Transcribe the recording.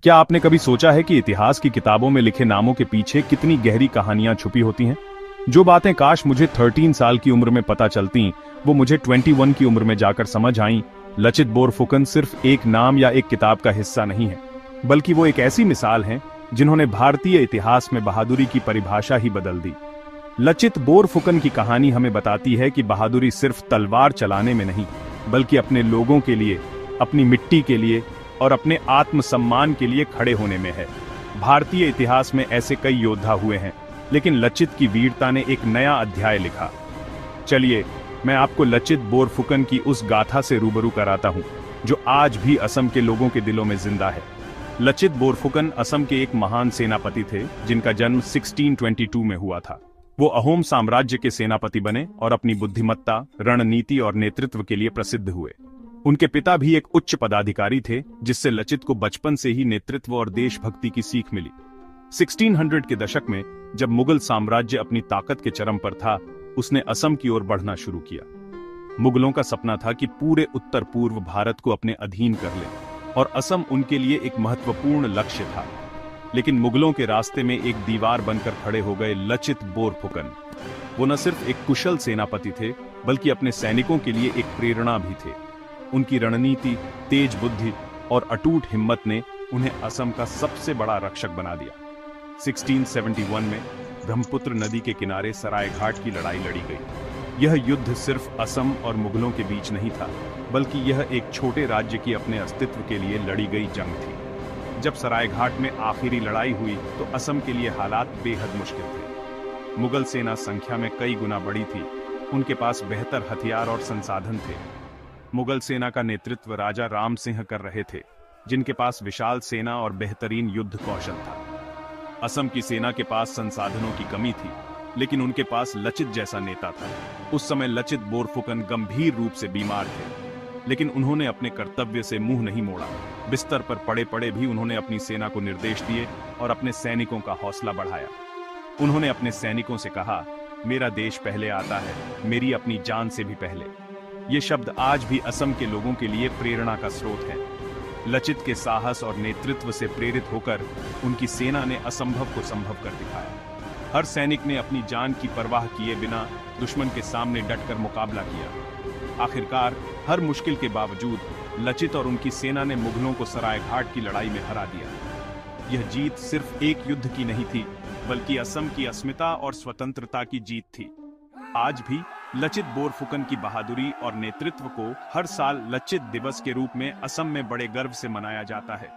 क्या आपने कभी सोचा है कि इतिहास की किताबों में लिखे नामों के पीछे कितनी गहरी कहानियां छुपी होती हैं? जो बातें काश मुझे 13 साल की उम्र में पता चलती, वो मुझे 21 की उम्र में जाकर समझ आईं। लचित बोरफुकन सिर्फ एक नाम या एक किताब का हिस्सा नहीं है, बल्कि वो एक ऐसी मिसाल है जिन्होंने भारतीय इतिहास में बहादुरी की परिभाषा ही बदल दी। लचित बोरफुकन की कहानी हमें बताती है कि बहादुरी सिर्फ तलवार चलाने में नहीं, बल्कि अपने लोगों के लिए, अपनी मिट्टी के लिए और अपने आत्मसम्मान के लिए खड़े होने में है। भारतीय इतिहास में ऐसे कई योद्धा हुए हैं, लेकिन लचित की वीरता ने एक नया अध्याय लिखा। चलिए, मैं आपको लचित बोरफुकन की उस गाथा से रूबरू कराता हूं, जो आज भी असम के लोगों के दिलों में जिंदा है। लचित बोरफुकन असम के एक महान सेनापति थे, जिनका जन्म 1622 में हुआ था। वो अहोम साम्राज्य के सेनापति बने और अपनी बुद्धिमत्ता, रणनीति और नेतृत्व के लिए प्रसिद्ध हुए। उनके पिता भी एक उच्च पदाधिकारी थे, जिससे लचित को बचपन से ही नेतृत्व और देशभक्ति की सीख मिली। 1600 के दशक में जब मुगल साम्राज्य अपनी ताकत के चरम पर था, उसने असम की ओर बढ़ना शुरू किया। मुगलों का सपना था कि पूरे उत्तर पूर्व भारत को अपने अधीन कर लें, और असम उनके लिए एक महत्वपूर्ण लक्ष्य था। लेकिन मुगलों के रास्ते में एक दीवार बनकर खड़े हो गए लचित बोरफुकन। वो न सिर्फ एक कुशल सेनापति थे, बल्कि अपने सैनिकों के लिए एक प्रेरणा भी थे। उनकी रणनीति, तेज बुद्धि और अटूट हिम्मत ने उन्हें असम का सबसे बड़ा रक्षक बना दिया। 1671 में ब्रह्मपुत्र नदी के किनारे सरायघाट की लड़ाई लड़ी गई। यह युद्ध सिर्फ असम और मुगलों के बीच नहीं था, बल्कि यह एक छोटे राज्य की अपने अस्तित्व के लिए लड़ी गई जंग थी। जब सरायघाट में आखिरी लड़ाई हुई तो असम के लिए हालात बेहद मुश्किल थे। मुगल सेना संख्या में कई गुना बड़ी थी, उनके पास बेहतर हथियार और संसाधन थे। मुगल सेना का नेतृत्व राजा राम सिंह कर रहे थे, जिनके पास विशाल सेना और बेहतरीन युद्ध कौशल था। असम की सेना के पास संसाधनों की कमी थी, लेकिन उनके पास लचित जैसा नेता था। उस समय लचित बोरफुकन गंभीर रूप से बीमार थे, लेकिन उन्होंने अपने कर्तव्य से मुंह नहीं मोड़ा। बिस्तर पर पड़े पड़े भी उन्होंने अपनी सेना को निर्देश दिए और अपने सैनिकों का हौसला बढ़ाया। उन्होंने अपने सैनिकों से कहा, मेरा देश पहले आता है, मेरी अपनी जान से भी पहले। ये शब्द आज भी असम के लोगों के लिए प्रेरणा का स्रोत है। लचित के साहस और नेतृत्व से प्रेरित होकर उनकी सेना ने असंभव को संभव कर दिखाया। हर सैनिक ने अपनी जान की परवाह किए बिना दुश्मन के सामने डटकर मुकाबला किया। आखिरकार हर मुश्किल के बावजूद लचित और उनकी सेना ने मुगलों को सरायघाट की लड़ाई में हरा दिया। यह जीत सिर्फ एक युद्ध की नहीं थी, बल्कि असम की अस्मिता और स्वतंत्रता की जीत थी। आज भी लचित बोरफुकन की बहादुरी और नेतृत्व को हर साल लचित दिवस के रूप में असम में बड़े गर्व से मनाया जाता है।